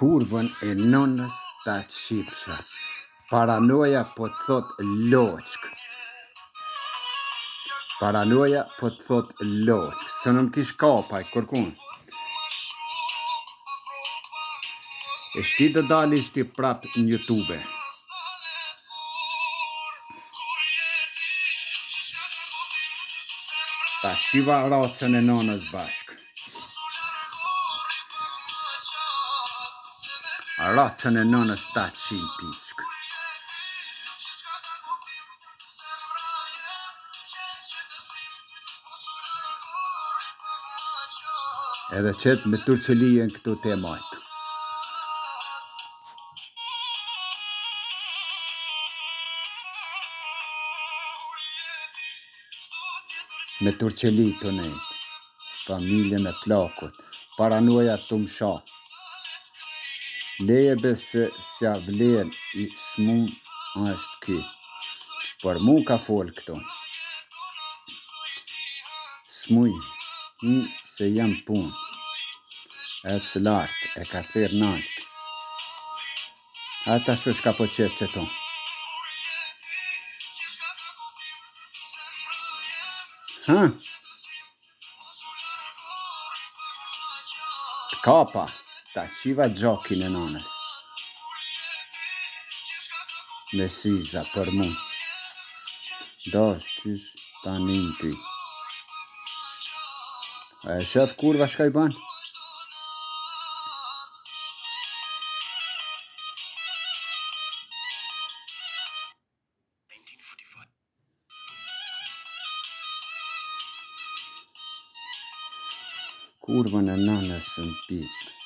kurvën e nënës ta qipsha. Paranoja po të thot loqk. Paranoja po të thot loqk. Së në më kish kapaj, kërkun. E shti do dali shti prap në YouTube. Ta qiva racën e nënës bashk. Racën e nënës ta qim piçk. Edhe qëtë me turqëlijen këtu te majtë. Me turqëli të nejtë. Familje me plakut. Paranoja të msha. Leje besë s'ja vlen i s'mun është ky. Por mu ka fol këto. S'muj, se jam pun. E të lartë, e ka thirë naltë. Ata shu shka po qetë që to. Ha? Të kapa, ta qiva gjokin e nanës. Me syza për mu. Do, qysh ta njën ty. E shëf kurva shka i ban? Kurvën e nanës në pishë.